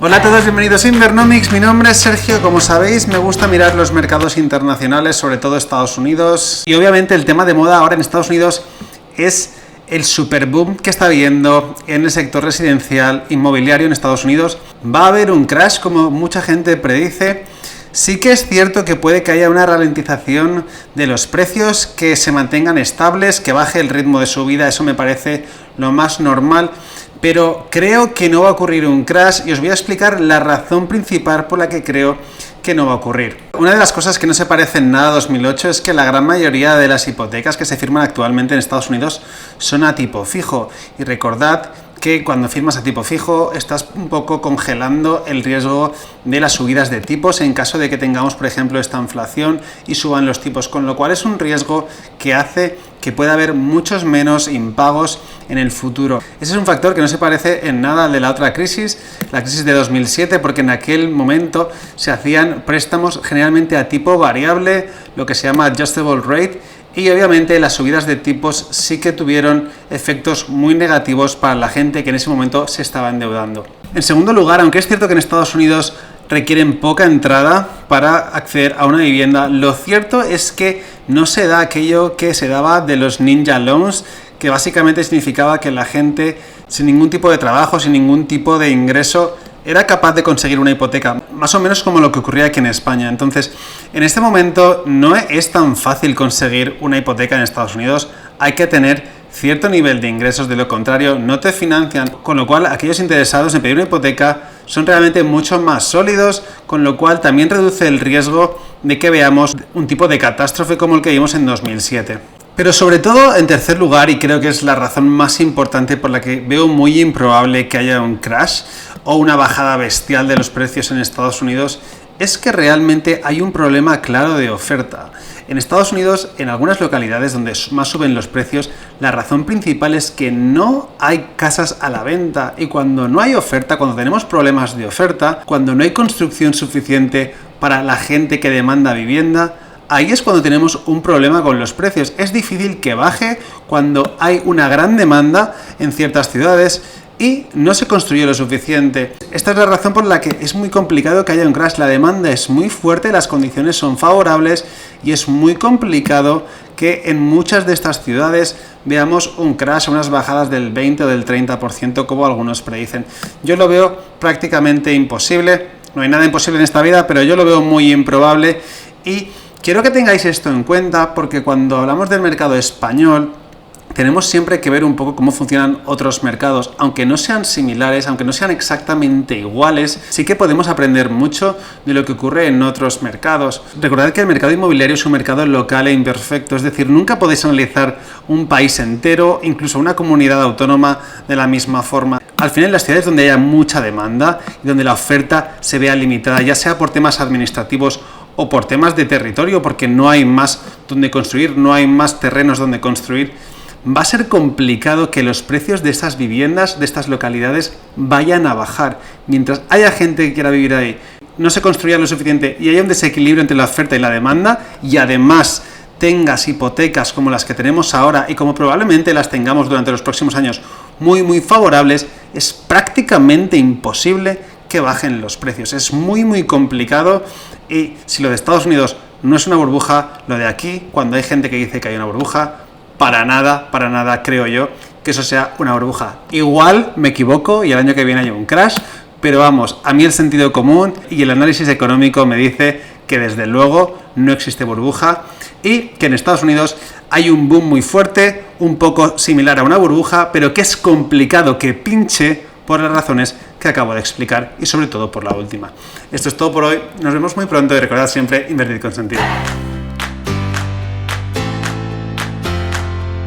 Hola a todos, bienvenidos a Invernomics. Mi nombre es Sergio. Como sabéis, me gusta mirar los mercados internacionales, sobre todo Estados Unidos. Y obviamente el tema de moda ahora en Estados Unidos es el superboom que está habiendo en el sector residencial inmobiliario en Estados Unidos. Va a haber un crash, como mucha gente predice. Sí que es cierto que puede que haya una ralentización de los precios, que se mantengan estables, que baje el ritmo de subida. Eso me parece lo más normal. Pero creo que no va a ocurrir un crash y os voy a explicar la razón principal por la que creo que no va a ocurrir. Una de las cosas que no se parece en nada a 2008 es que la gran mayoría de las hipotecas que se firman actualmente en Estados Unidos son a tipo fijo. Y recordad que cuando firmas a tipo fijo estás un poco congelando el riesgo de las subidas de tipos en caso de que tengamos, por ejemplo, esta inflación y suban los tipos, con lo cual es un riesgo que hace que pueda haber muchos menos impagos en el futuro. Ese es un factor que no se parece en nada al de la otra crisis, la crisis de 2007, porque en aquel momento se hacían préstamos generalmente a tipo variable, lo que se llama adjustable rate, y obviamente las subidas de tipos sí que tuvieron efectos muy negativos para la gente que en ese momento se estaba endeudando. En segundo lugar, aunque es cierto que en Estados Unidos requieren poca entrada para acceder a una vivienda, lo cierto es que no se da aquello que se daba de los ninja loans, que básicamente significaba que la gente sin ningún tipo de trabajo, sin ningún tipo de ingreso, era capaz de conseguir una hipoteca, más o menos como lo que ocurría aquí en España. Entonces, en este momento no es tan fácil conseguir una hipoteca en Estados Unidos, hay que tener cierto nivel de ingresos, de lo contrario no te financian, con lo cual aquellos interesados en pedir una hipoteca son realmente mucho más sólidos, con lo cual también reduce el riesgo de que veamos un tipo de catástrofe como el que vimos en 2007. Pero sobre todo, en tercer lugar, y creo que es la razón más importante por la que veo muy improbable que haya un crash o una bajada bestial de los precios en Estados Unidos, es que realmente hay un problema claro de oferta. En Estados Unidos, en algunas localidades donde más suben los precios, la razón principal es que no hay casas a la venta, y cuando no hay oferta, cuando tenemos problemas de oferta, cuando no hay construcción suficiente para la gente que demanda vivienda, ahí es cuando tenemos un problema con los precios. Es difícil que baje cuando hay una gran demanda en ciertas ciudades y no se construye lo suficiente. Esta es la razón por la que es muy complicado que haya un crash. La demanda es muy fuerte, las condiciones son favorables y es muy complicado que en muchas de estas ciudades veamos un crash, unas bajadas del 20 o del 30% como algunos predicen. Yo lo veo prácticamente imposible. No hay nada imposible en esta vida, pero yo lo veo muy improbable y quiero que tengáis esto en cuenta, porque cuando hablamos del mercado español tenemos siempre que ver un poco cómo funcionan otros mercados. Aunque no sean similares, aunque no sean exactamente iguales, sí que podemos aprender mucho de lo que ocurre en otros mercados. Recordad que el mercado inmobiliario es un mercado local e imperfecto, es decir, nunca podéis analizar un país entero, incluso una comunidad autónoma, de la misma forma. Al final, en las ciudades donde haya mucha demanda y donde la oferta se vea limitada, ya sea por temas administrativos o por temas de territorio, porque no hay más donde construir, no hay más terrenos donde construir, va a ser complicado que los precios de estas viviendas, de estas localidades, vayan a bajar. Mientras haya gente que quiera vivir ahí, no se construya lo suficiente y haya un desequilibrio entre la oferta y la demanda, y además tengas hipotecas como las que tenemos ahora y como probablemente las tengamos durante los próximos años muy favorables, es prácticamente imposible que bajen los precios. Es muy complicado, y si lo de Estados Unidos no es una burbuja, lo de aquí, cuando hay gente que dice que hay una burbuja, para nada creo yo que eso sea una burbuja. Igual me equivoco y el año que viene hay un crash, pero vamos, a mí el sentido común y el análisis económico me dice que desde luego no existe burbuja y que en Estados Unidos hay un boom muy fuerte, un poco similar a una burbuja, pero que es complicado que pinche por las razones que acabo de explicar y sobre todo por la última. Esto es todo por hoy, nos vemos muy pronto y recordad siempre invertir con sentido.